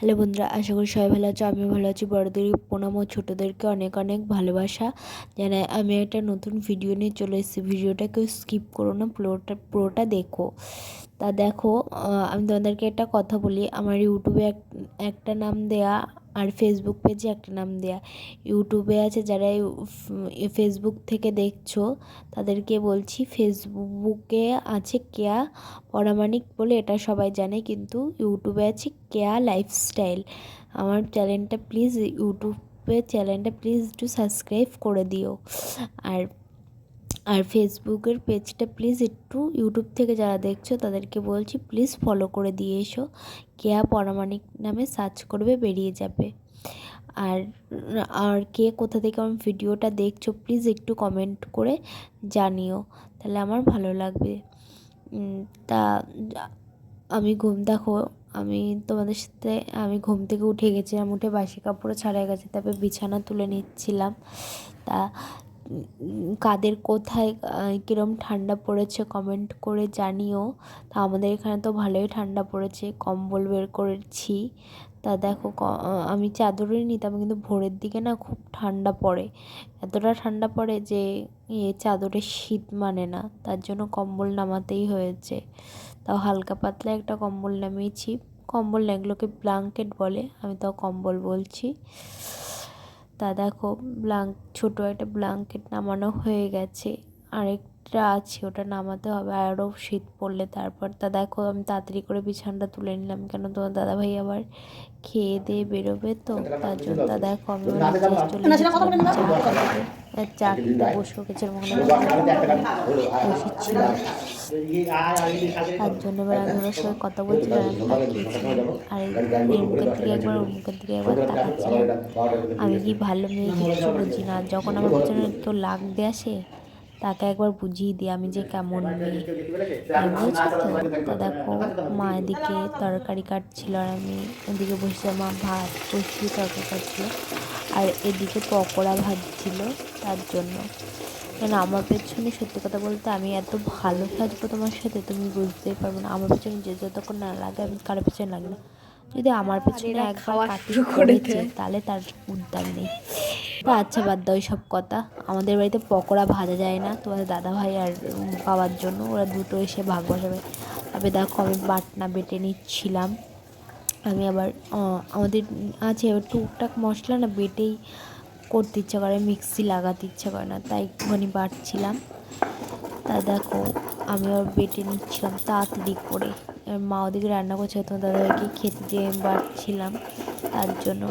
Hello বন্ধুরা, আশা করি সবাই ভালো আছো। আমিও ভালো আছি। বড়দের প্রণাম ও ছোটোদেরকে অনেক অনেক ভালোবাসা জানাই। আমি একটা নতুন ভিডিও নিয়ে চলে এসেছি। ভিডিওটা কেউ স্কিপ করো না, পুরোটা দেখো। তা দেখো, আমি তোমাদেরকে একটা কথা বলি। আমার ইউটিউবে একটা নাম দেয়া আর ফেসবুক পেজে একটা নাম দেয়া। ইউটিউবে আছে যারা ফেসবুক থেকে দেখছো তাদেরকে বলছি, ফেসবুকে আছে কেয়া পরামানিক বলে, এটা সবাই জানে, কিন্তু ইউটিউবে আছে কেয়া লাইফস্টাইল। আমার চ্যানেলটা প্লিজ, চ্যানেলটা প্লিজ একটু সাবস্ক্রাইব করে দিও। আর আর ফেসবুকের পেজটা প্লিজ একটু, ইউটিউব থেকে যারা দেখছো তাদেরকে বলছি প্লিজ ফলো করে দিয়ে এসো। কেয়া পরামানিক নামে সার্চ করবে, বেরিয়ে যাবে। আর আর কে কোথা থেকে আমার ভিডিওটা দেখছো প্লিজ একটু কমেন্ট করে জানিও, তাহলে আমার ভালো লাগবে। তা দেখো, আমি তোমাদের সাথে, আমি ঘুম থেকে উঠে গেছিলাম, উঠে বাসি কাপড় ছাড়া গেছে, তারপরে বিছানা তুলে নিচ্ছিলাম। তা কাদের কোথায় কীরম ঠান্ডা পড়েছে কমেন্ট করে জানিও। তা আমাদের এখানে তো ভালোই ঠান্ডা পড়েছে, কম্বল বের করেছি। তা দেখো, আমি চাদরই নিতাম, কিন্তু ভোরের দিকে না খুব ঠান্ডা পড়ে, এতটা ঠান্ডা পড়ে যে চাদরে শীত মানে না, তার জন্য কম্বল নামাতেই হয়েছে। তাও হালকা পাতলা একটা কম্বল নামিয়েছি। কম্বল না, এগুলোকে ব্ল্যাঙ্কেট বলে, আমি তাও কম্বল বলছি। তা দেখো, ছোটো একটা ব্ল্যাঙ্কেট নামানো হয়ে গেছে, আরেকটা আছে, ওটা নামাতে হবে আরও শীত পড়লে। তারপর তা দেখো, আমি তাড়াতাড়ি করে বিছানাটা তুলে নিলাম, কেন তোমার দাদাভাই আবার খেয়ে দিয়ে বেরোবে, তো তার জন্য। তা দেখো, আমি নিচে চলে গেছিলাম চা করতে। চা খেতে বসে গেছে, বসেছিলাম, তার জন্য এবার আমি ওনার সঙ্গে কথা বলছিলাম, আমি তাকিয়েছিলাম, আর এর মুখের দিকে একবার, ওর মুখের দিকে একবার তাকাচ্ছিলাম। আমি কি ভালো মেয়ে, কিচ্ছু বুঝি না, যখন আমার পিছনে কেউ লাগতে আসে তাকে একবার বুঝিয়ে দিই আমি যে কেমন মেয়ে, বুঝছো তো। তা দেখো, মা এদিকে তরকারি কাটছিল, আর আমি এদিকে বসেছিলাম, মা ভাত বসিয়ে তরকারি কাটছিল, আর এদিকে পকোড়া ভাজছিল। তার জন্য, কেন আমার পেছনে, সত্যি কথা বলতে, আমি এত ভালো সাজবো তোমার সাথে তুমি বুঝতেই পারবো না। আমার পেছনে যে যতক্ষণ না লাগে, আমি কারোর পেছনে লাগে না। যদি আমার পেছনে একবার কাটিং করেছে তাহলে তার উদ্ধার নেই। তা আচ্ছা, বাদ দাও সব কথা। আমাদের বাড়িতে পকোড়া ভাজা যায় না, তোমাদের দাদাভাই আর বাবার জন্য, ওরা দুটো এসে ভাগ বসাবে। তবে দেখো, আমি বাটনা বেটে নিচ্ছিলাম। আমি আবার আমাদের আছে টুকটাক মশলা না বেটেই করতে ইচ্ছা করে, মিক্সি লাগাতে ইচ্ছা করে না, তাই একটুখানি বাটছিলাম। তা দেখো, আমি আবার বেটে নিচ্ছিলাম তাড়াতাড়ি করে। মা ওদিকে রান্না করছে, তোমার দাদাভাইকে খেতে দিয়ে আমি বাটছিলাম, তার জন্য।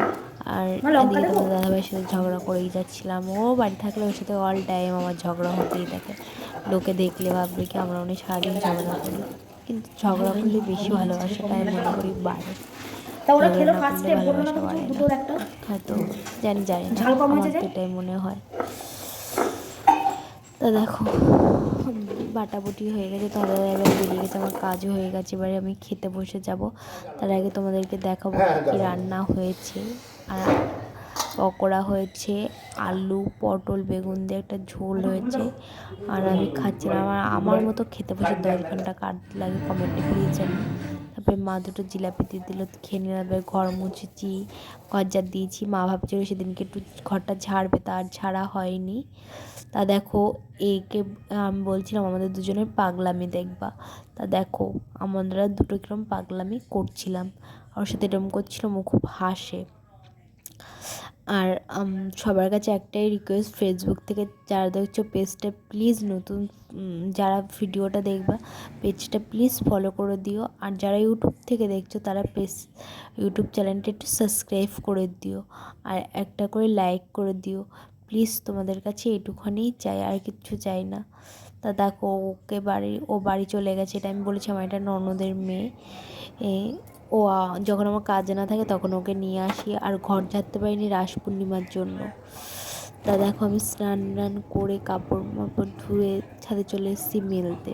আর এদিকে তোমার দাদাভাইয়ের সাথে ঝগড়া করেই যাচ্ছিলাম। ও বাড়ি থাকলে ওর সাথে অল টাইম আমার ঝগড়া হতেই থাকে। লোকে দেখলে ভাববে কি আমরা উনি সারাদিন ঝগড়া করি, কিন্তু ঝগড়া করলে বেশি ভালোবাসাটা আমি মনে করি বাড়ে। ঝগড়া না করলে ভালোবাসা বাড়ে না, হয়তো জানি না, আমার তো এটাই মনে হয়। তা দেখো, বাটাবুটি হয়ে গেছে, তাহলে এবার বেরিয়ে গেছে, আমার কাজও হয়ে গেছে, এবারে আমি খেতে বসে যাব। তার আগে তোমাদেরকে দেখাবো কী রান্না হয়েছে। আর পকোড়া হয়েছে, আলু পটল বেগুন দিয়ে একটা ঝোল হয়েছে, আর আমি খাচ্ছিলাম। আমার মতো খেতে বসে 10 ঘন্টা কাট লাগে, কমেন্টে প্লিজ জানি। তারপরে মা দুটো জিলাপি দিয়ে দিল, খেয়ে নিলাম। ঘর মুছেছি, ঘর ঝাড় দিয়েছি। মা ভাবছিল সেদিনকে একটু ঘরটা ঝাড়বে, তার ঝাড়া হয়নি। তা দেখো, একে আমি বলছিলাম আমাদের দুজনের পাগলামি দেখবা। তা দেখো, আমরা দুটো কিরম পাগলামি করছিলাম, ওর সাথে এরম করছিলাম, ও খুব হাসে। আর সবার কাছে একটাই রিকোয়েস্ট, ফেসবুক থেকে যারা দেখছো পেজটা প্লিজ, নতুন যারা ভিডিওটা দেখবা পেজটা প্লিজ ফলো করে দিও। আর যারা ইউটিউব থেকে দেখছো তারা ইউটিউব চ্যানেলটা একটু সাবস্ক্রাইব করে দিও, আর একটা করে লাইক করে দিও প্লিজ। তোমাদের কাছে এটুখানেই চাই, আর কিচ্ছু চাই না। তা দেখো, ও বাড়ি চলে গেছে, এটা আমি বলেছি, আমার এটা ননদের মেয়ে। ও যখন আমার কাজ না থাকে তখন ওকে নিয়ে আসি। আর ঘর ঝাড়তে পারিনি রাস পূর্ণিমার জন্য। তা দেখো, আমি স্নান করে কাপড় মাপড় ধুয়ে ছাদে চলে এসেছি মেলতে।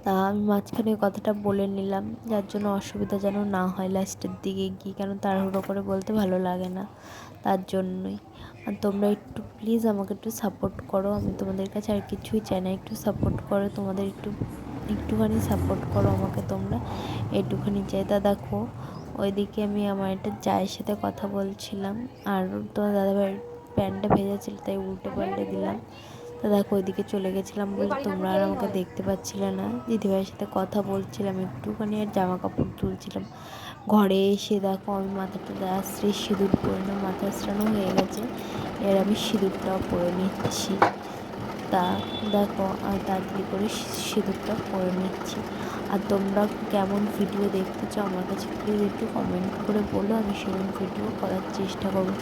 তা আমি মাঝখানে কথাটা বলে নিলাম, যার জন্য অসুবিধা যেন না হয় লাস্টের দিকে গিয়ে, কেন তাড়াহুড়ো করে বলতে ভালো লাগে না, তার জন্যই। আর তোমরা একটু প্লিজ আমাকে একটু সাপোর্ট করো, আমি তোমাদের কাছে আর কিছুই চাই না, একটু সাপোর্ট করো, তোমাদের একটু একটুখানি সাপোর্ট করো আমাকে তোমরা, একটুখানি চাই। তা দেখো ওইদিকে আমি আমার একটা চায়ের সাথে কথা বলছিলাম, আর তোমার দাদাভাইয়ের প্যান্টটা ভেজা ছিল তাই উল্টে পাল্টে দিলাম। তো দেখো ওইদিকে চলে গেছিলাম বলে তোমরা আর আমাকে দেখতে পাচ্ছিলে না। দিদিভাইয়ের সাথে কথা বলছিলাম একটুখানি, আর জামা কাপড় তুলছিলাম। ঘরে এসে দেখো আমি মাথাটা আশ্রে সিঁদুর পরে না, মাথা আশ্রানো হয়ে গেছে, এর আমি সিঁদুরটাও পরে নিচ্ছি। তা দেখো আমি তাড়াতাড়ি করে সিঁদুরটা পরে নিচ্ছি। আর তোমরা কেমন ভিডিও দেখতে চাও আমার কাছে প্লিজ একটু কমেন্ট করে বলো, আমি সেরকম ভিডিও করার চেষ্টা করবো।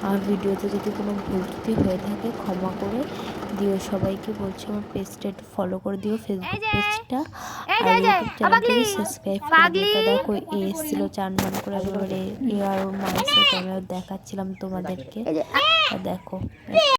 আমার ভিডিওতে যদি কোনো ভুল ত্রুটি হয়ে থাকে ক্ষমা করে দিও। সবাইকে বলছি আমার পেজটা একটু ফলো করে দিও, ফেসবুক পেজটা, আর ইউটিউব চ্যানেলটাকে সাবস্ক্রাইব করে দিও। তা দেখো এসেছিলো চান মান করে একেবারে, এ আর ওর মায়ের সাথে আমি দেখাচ্ছিলাম তোমাদেরকে। তা দেখো